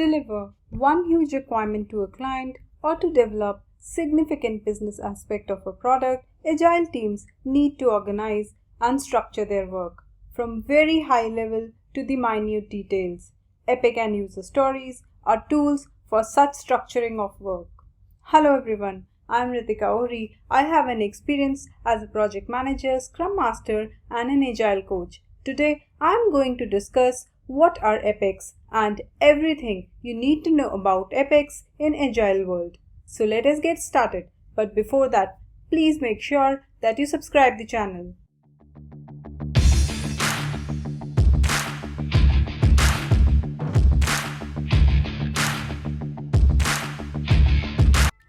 deliver one huge requirement to a client or to develop significant business aspect of a product, agile teams need to organize and structure their work from very high level to the minute details. Epic and user stories are tools for such structuring of work. Hello everyone, I am Ritika Ori. I have an experience as a project manager, scrum master and an agile coach. Today I am going to discuss what are epics and everything you need to know about epics in agile world. So let us get started. But before that, please make sure that you subscribe the channel.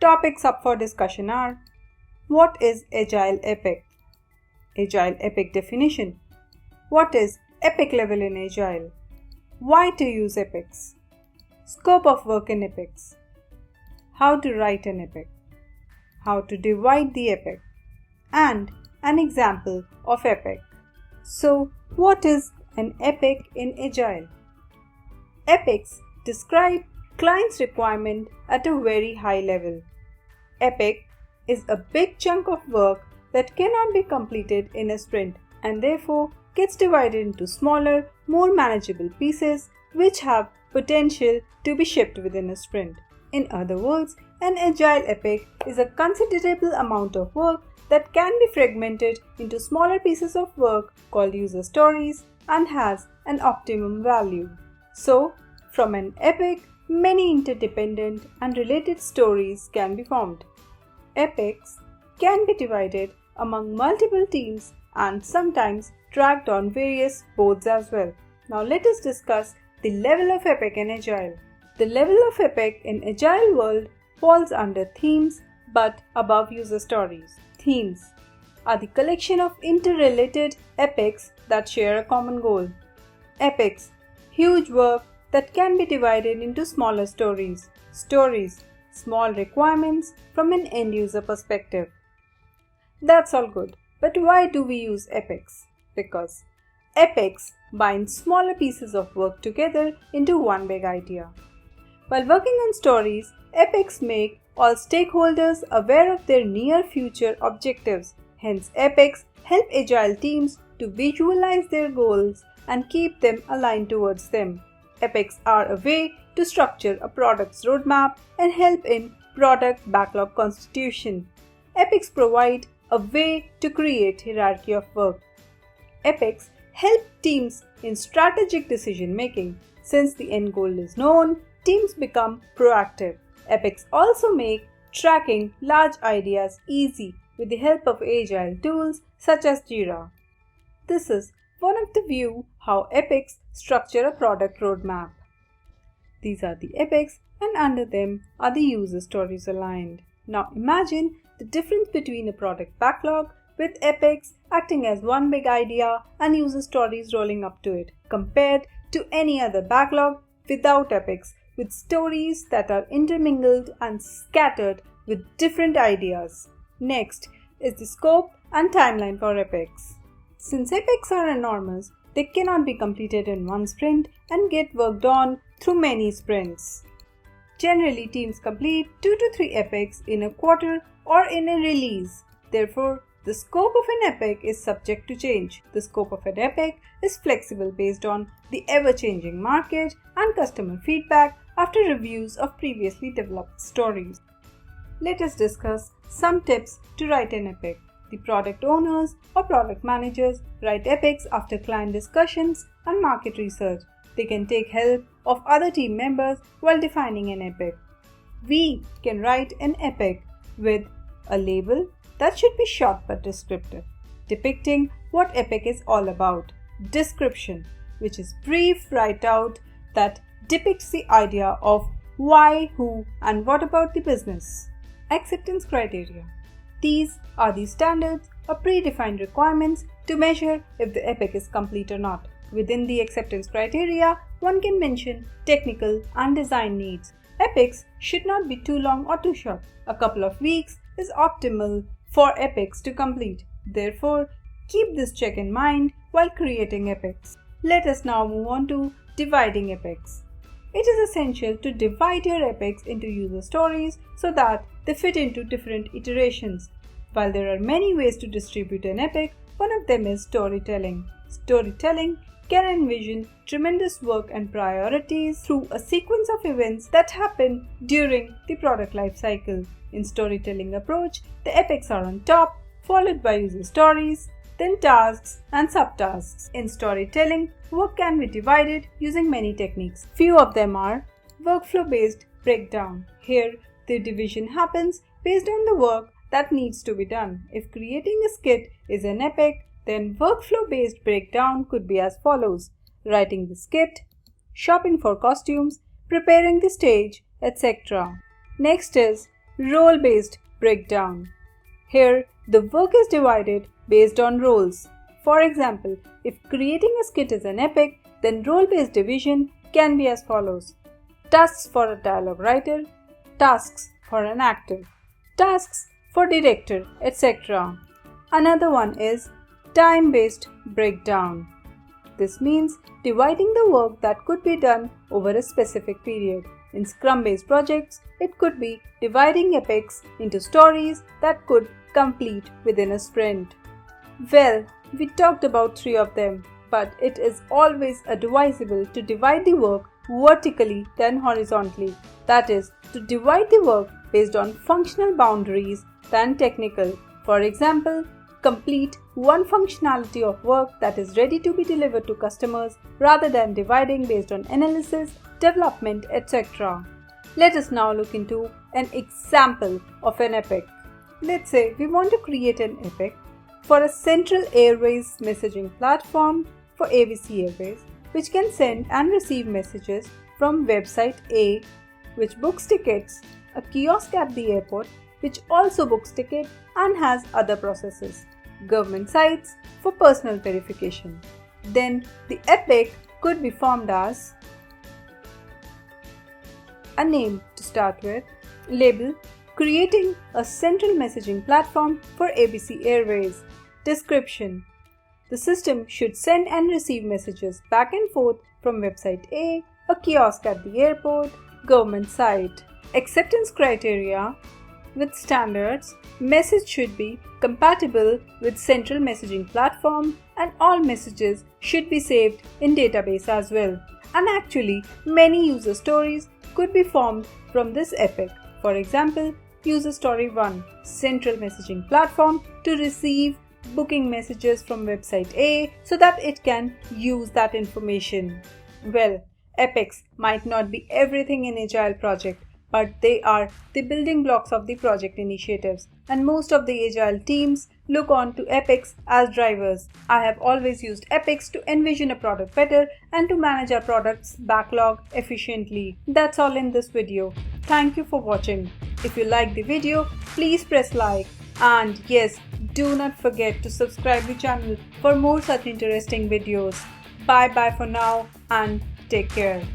Topics up for discussion are: what is Agile Epic? Agile Epic definition. What is epic level in Agile? Why to use epics? Scope of work in epics. How to write an epic. How to divide the epic. And an example of epic. So, what is an epic in Agile? Epics describe client's requirement at a very high level. Epic is a big chunk of work that cannot be completed in a sprint and therefore gets divided into smaller, more manageable pieces which have potential to be shipped within a sprint. In other words, an agile epic is a considerable amount of work that can be fragmented into smaller pieces of work called user stories and has an optimum value. So, from an epic, many interdependent and related stories can be formed. Epics can be divided among multiple teams and sometimes tracked on various boards as well. Now let us discuss the level of epic in Agile. The level of epic in Agile world falls under themes but above user stories. Themes are the collection of interrelated epics that share a common goal. Epics, huge work that can be divided into smaller stories. Stories, small requirements from an end user perspective. That's all good. But why do we use epics? Because epics bind smaller pieces of work together into one big idea. While working on stories, epics make all stakeholders aware of their near future objectives. Hence, epics help agile teams to visualize their goals and keep them aligned towards them. Epics are a way to structure a product's roadmap and help in product backlog constitution. Epics provide a way to create hierarchy of work. Epics help teams in strategic decision making. Since the end goal is known, teams become proactive. Epics also make tracking large ideas easy with the help of agile tools such as Jira. This is one of the view how epics structure a product roadmap. These are the epics and under them are the user stories aligned. Now imagine the difference between a product backlog with epics acting as one big idea and user stories rolling up to it, compared to any other backlog without epics with stories that are intermingled and scattered with different ideas. Next is the scope and timeline for epics. Since epics are enormous, they cannot be completed in one sprint and get worked on through many sprints. Generally, teams complete 2 to 3 epics in a quarter or in a release. Therefore, the scope of an epic is subject to change. The scope of an epic is flexible based on the ever-changing market and customer feedback after reviews of previously developed stories. Let us discuss some tips to write an epic. The product owners or product managers write epics after client discussions and market research. They can take help of other team members while defining an epic. We can write an epic with a label that should be short but descriptive, depicting what epic is all about. Description, which is brief write-out that depicts the idea of why, who, and what about the business. Acceptance criteria. These are the standards or predefined requirements to measure if the epic is complete or not. Within the acceptance criteria, one can mention technical and design needs. Epics should not be too long or too short. A couple of weeks is optimal for epics to complete. Therefore, keep this check in mind while creating epics. Let us now move on to dividing epics. It is essential to divide your epics into user stories so that they fit into different iterations. While there are many ways to distribute an epic, one of them is storytelling. Storytelling can envision tremendous work and priorities through a sequence of events that happen during the product life cycle. In storytelling approach, the epics are on top, followed by user stories, then tasks and subtasks. In storytelling, work can be divided using many techniques. Few of them are workflow-based breakdown. Here, the division happens based on the work that needs to be done. If creating a skit is an epic, then workflow-based breakdown could be as follows: writing the skit, shopping for costumes, preparing the stage, etc. Next is role-based breakdown. Here, the work is divided based on roles. For example, if creating a skit is an epic, then role-based division can be as follows: tasks for a dialogue writer, tasks for an actor, tasks for director, etc. Another one is time-based breakdown. This means dividing the work that could be done over a specific period. In Scrum-based projects, it could be dividing epics into stories that could complete within a sprint. Well, we talked about 3 of them, but it is always advisable to divide the work vertically than horizontally. That is, to divide the work based on functional boundaries than technical. For example, complete one functionality of work that is ready to be delivered to customers rather than dividing based on analysis, development, etc. Let us now look into an example of an epic. Let's say we want to create an epic for a Central Airways messaging platform for ABC Airways, which can send and receive messages from website A, which books tickets, a kiosk at the airport, which also books tickets and has other processes, government sites for personal verification. Then the epic could be formed as a name to start with, label, creating a central messaging platform for ABC Airways, description. The system should send and receive messages back and forth from website A, a kiosk at the airport, government site. Acceptance criteria. With standards, message should be compatible with central messaging platform and all messages should be saved in database as well. And actually, many user stories could be formed from this epic. For example, user story 1, central messaging platform to receive booking messages from website A so that it can use that information. Well, epics might not be everything in Agile project, but they are the building blocks of the project initiatives, and most of the Agile teams look on to epics as drivers. I have always used epics to envision a product better and to manage our product's backlog efficiently. That's all in this video. Thank you for watching. If you like the video, please press like, and yes, do not forget to subscribe the channel for more such interesting videos. Bye bye for now and take care.